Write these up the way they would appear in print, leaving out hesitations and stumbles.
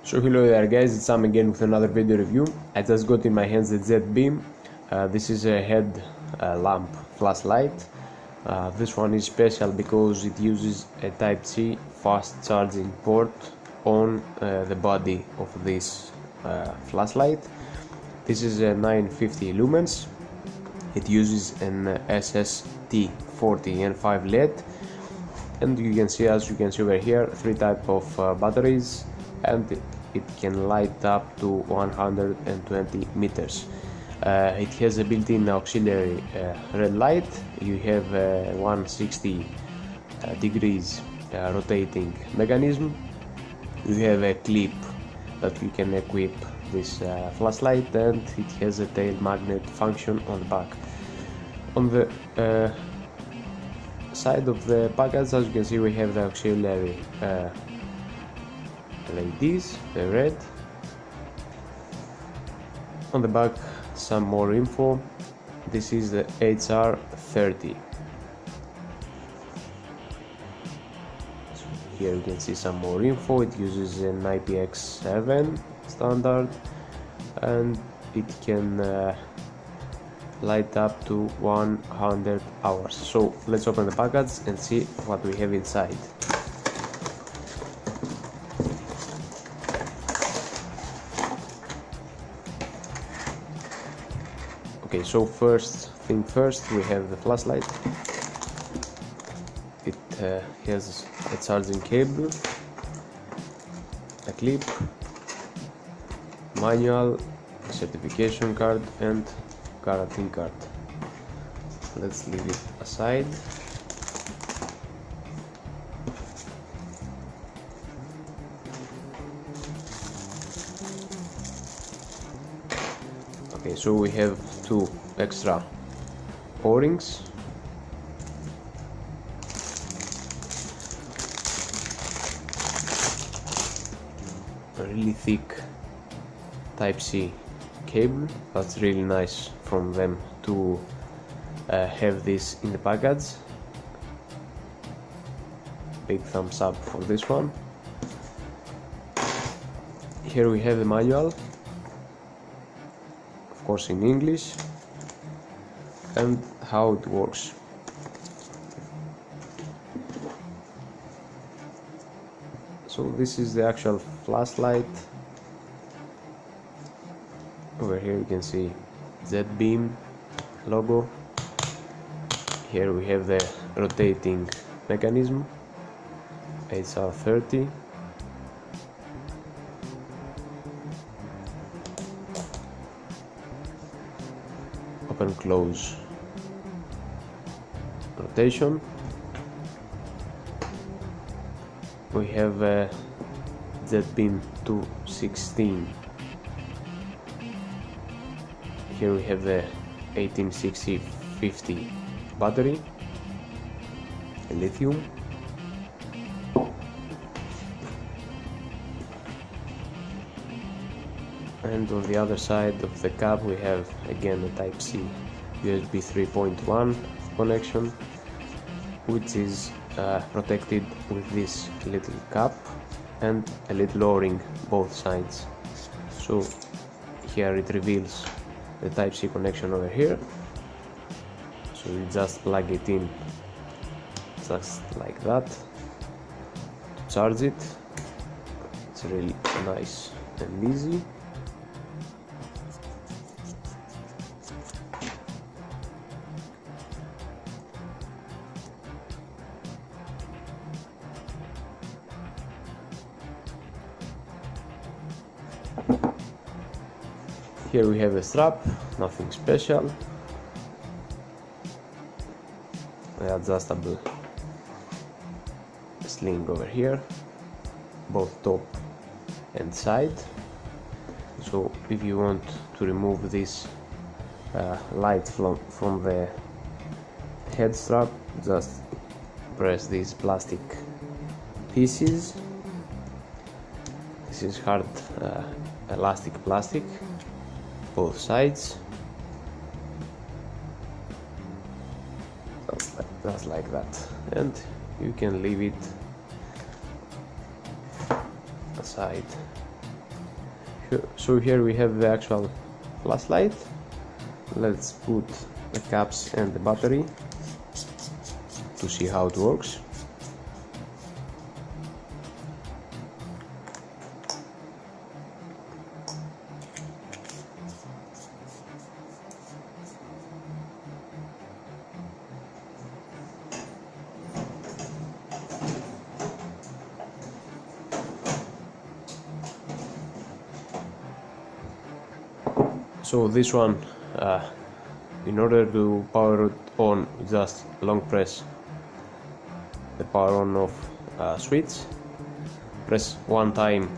So hello there guys, it's Sam again with another video review. I just got in my hands the Jetbeam. This is a headlamp flashlight. This one is special because it uses a Type-C fast charging port on the body of this flashlight. This is a 950 lumens. It uses an SST40N5 LED, and you can see, as you can see over here, three types of batteries, and it can light up to 120 meters. It has a built-in auxiliary red light. You have a 160 degrees rotating mechanism. You have a clip that you can equip this flashlight, and it has a tail magnet function on the back. On the side of the package, as you can see, we have the auxiliary LEDs, the red. On the back, some more info. This is the HR30. So here you can see some more info. It uses an IPX7 standard, and it can light up to 100 hours. So let's open the package and see what we have inside. Okay, so first thing first, we have the flashlight. It has a charging cable, a clip, manual, certification card, and guarantee card. Let's leave it aside. Okay, so we have two extra O-rings. A really thick Type-C cable. That's really nice from them to have this in the package. Big thumbs up for this one. Here we have the manual, of course in English, and how it works. So this is the actual flashlight. Over here you can see Jetbeam logo. Here we have the rotating mechanism, HR30. Open close rotation. We have a Jetbeam 216. Here we have the 1860-50 battery, a lithium. And on the other side of the cap we have again a Type-C USB 3.1 connection, which is protected with this little cap and a little O-ring both sides. So here it reveals the Type-C connection over here, so you just plug it in just like that to charge it. It's really nice and easy. Here we have a strap, nothing special. An adjustable sling over here, both top and side. So if you want to remove this light from the head strap, just press these plastic pieces. This is hard elastic plastic, both sides, just like that, and you can leave it aside So here we have the actual flashlight. Let's put the caps and the battery to see how it works. So this one, in order to power it on, just long press the power on off switch, press one time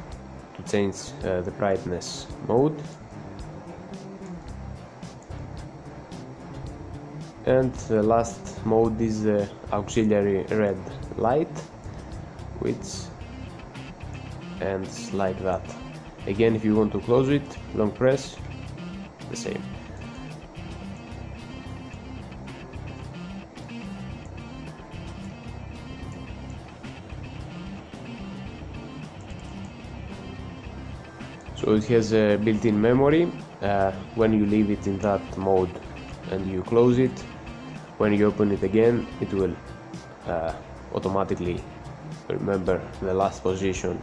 to change the brightness mode, and the last mode is the auxiliary red light, which ends like that. Again, if you want to close it, long press, the same. So it has a built-in memory. When you leave it in that mode and you close it, when you open it again, it will automatically remember the last position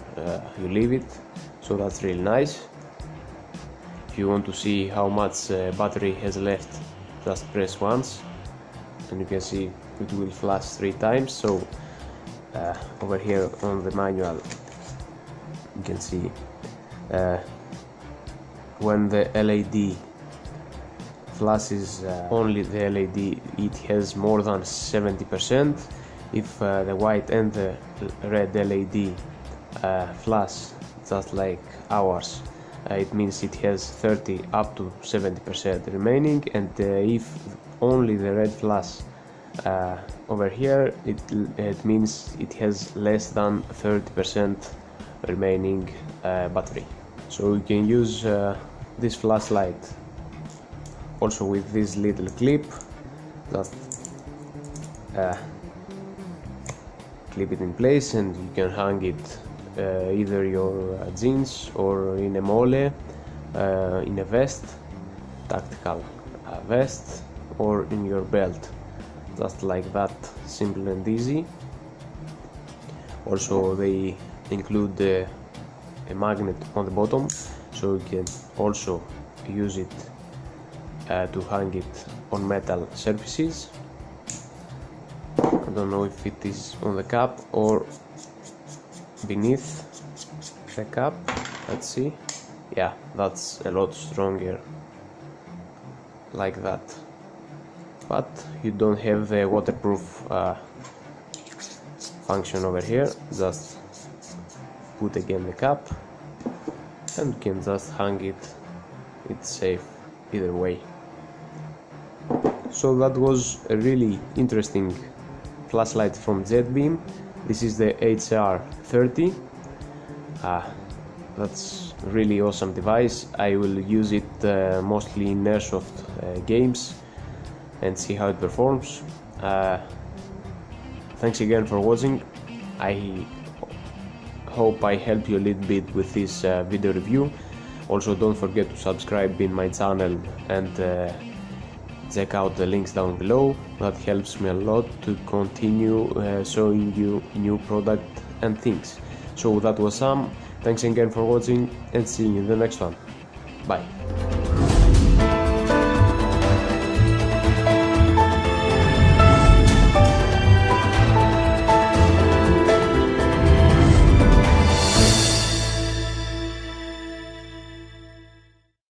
you leave it. So that's really nice. If you want to see how much battery has left, just press once and you can see it will flash 3 times. So over here on the manual you can see when the LED flashes only the LED, it has more than 70%. If the white and the red LED flash just like ours, it means it has 30 up to 70% remaining, and if only the red flash over here, it means it has less than 30% remaining battery. So you can use this flashlight also with this little clip. Just clip it in place and you can hang it either your jeans or in a mole, in a vest, tactical vest, or in your belt, just like that, simple and easy. Also they include a magnet on the bottom, so you can also use it to hang it on metal surfaces. I don't know if it is on the cap or beneath the cap. Let's see. Yeah, that's a lot stronger like that, but you don't have the waterproof function over here. Just put again the cap and you can just hang it. It's safe either way. So that was a really interesting flashlight from Jetbeam. This is the HR30. That's really awesome device. I will use it mostly in airsoft games and see how it performs. Thanks again for watching. I hope I helped you a little bit with this video review. Also, don't forget to subscribe in my channel and check out the links down below. That helps me a lot to continue showing you new product and things. So that was Sam. Thanks again for watching and see you in the next one. Bye.